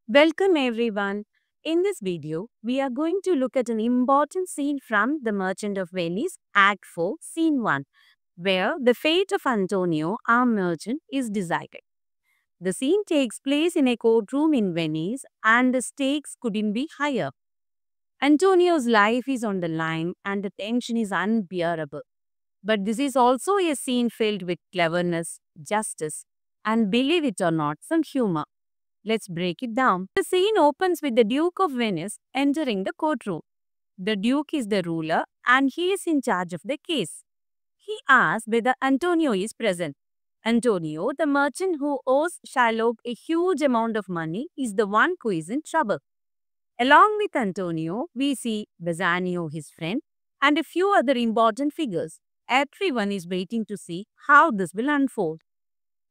Welcome everyone. In this video, we are going to look at an important scene from The Merchant of Venice, Act 4, Scene 1, where the fate of Antonio, our merchant, is decided. The scene takes place in a courtroom in Venice, and the stakes couldn't be higher. Antonio's life is on the line, and the tension is unbearable. But this is also a scene filled with cleverness, justice, and believe it or not, some humor. Let's break it down. The scene opens with the Duke of Venice entering the courtroom. The Duke is the ruler and he is in charge of the case. He asks whether Antonio is present. Antonio, the merchant who owes Shylock a huge amount of money, is the one who is in trouble. Along with Antonio, we see Bassanio, his friend, and a few other important figures. Everyone is waiting to see how this will unfold.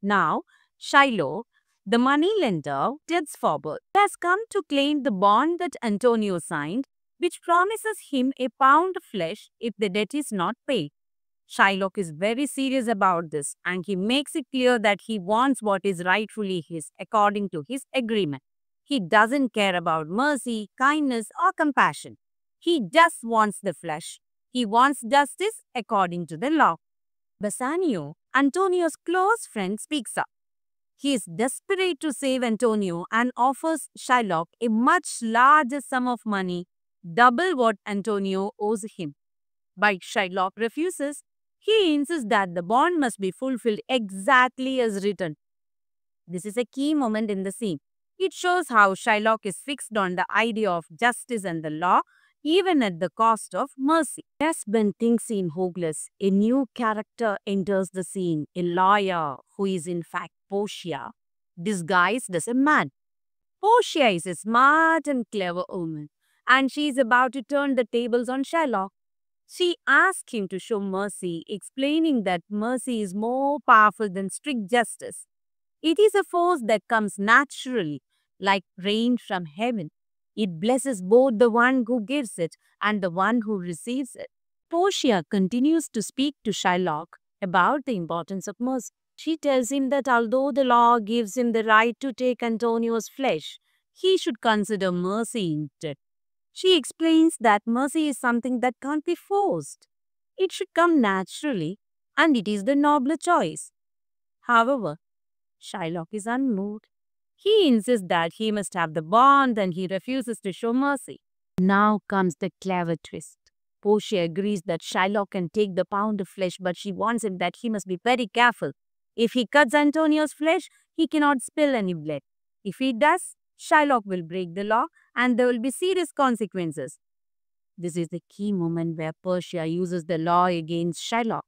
Now, Shylock, the money lender, steps forward. He has come to claim the bond that Antonio signed, which promises him a pound of flesh if the debt is not paid. Shylock is very serious about this and he makes it clear that he wants what is rightfully his according to his agreement. He doesn't care about mercy, kindness, or compassion. He just wants the flesh. He wants justice according to the law. Bassanio, Antonio's close friend, speaks up. He is desperate to save Antonio and offers Shylock a much larger sum of money, double what Antonio owes him. But Shylock refuses. He insists that the bond must be fulfilled exactly as written. This is a key moment in the scene. It shows how Shylock is fixed on the idea of justice and the law, even at the cost of mercy. As Ben thinks in hopeless, a new character enters the scene, a lawyer who is in fact Portia, disguised as a man. Portia is a smart and clever woman, and she is about to turn the tables on Shylock. She asks him to show mercy, explaining that mercy is more powerful than strict justice. It is a force that comes naturally, like rain from heaven. It blesses both the one who gives it and the one who receives it. Portia continues to speak to Shylock about the importance of mercy. She tells him that although the law gives him the right to take Antonio's flesh, he should consider mercy instead. She explains that mercy is something that can't be forced. It should come naturally, and it is the nobler choice. However, Shylock is unmoved. He insists that he must have the bond and he refuses to show mercy. Now comes the clever twist. Portia agrees that Shylock can take the pound of flesh, but she warns him that he must be very careful. If he cuts Antonio's flesh, he cannot spill any blood. If he does, Shylock will break the law and there will be serious consequences. This is the key moment where Portia uses the law against Shylock.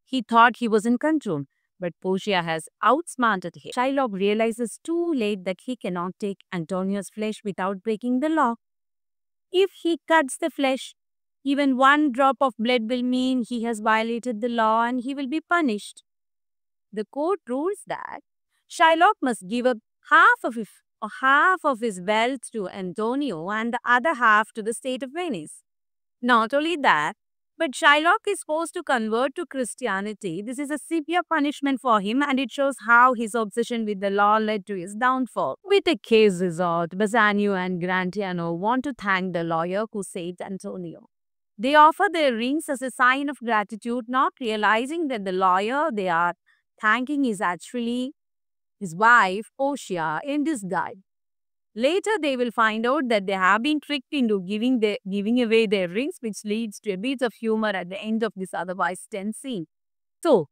He thought he was in control, but Portia has outsmarted him. Shylock realizes too late that he cannot take Antonio's flesh without breaking the law. If he cuts the flesh, even one drop of blood will mean he has violated the law and he will be punished. The court rules that Shylock must give up half of his wealth to Antonio and the other half to the state of Venice. Not only that, but Shylock is forced to convert to Christianity. This is a severe punishment for him and it shows how his obsession with the law led to his downfall. With the case resolved, Bassanio and Grantiano want to thank the lawyer who saved Antonio. They offer their rings as a sign of gratitude, not realizing that the lawyer they are thanking is actually his wife, Portia, in disguise. Later, they will find out that they have been tricked into giving away their rings, which leads to a bit of humor at the end of this otherwise tense scene. So,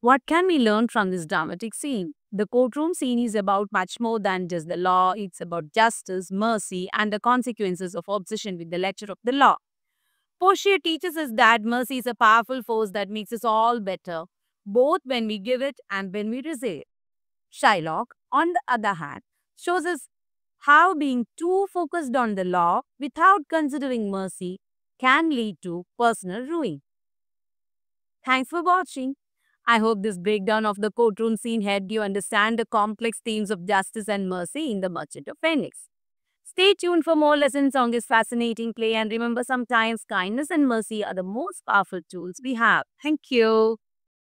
what can we learn from this dramatic scene? The courtroom scene is about much more than just the law. It's about justice, mercy, and the consequences of obsession with the letter of the law. Portia teaches us that mercy is a powerful force that makes us all better, both when we give it and when we receive it. Shylock, on the other hand, shows us how being too focused on the law without considering mercy can lead to personal ruin. Thanks for watching. I hope this breakdown of the courtroom scene helped you understand the complex themes of justice and mercy in The Merchant of Venice. Stay tuned for more lessons on this fascinating play and remember sometimes kindness and mercy are the most powerful tools we have. Thank you.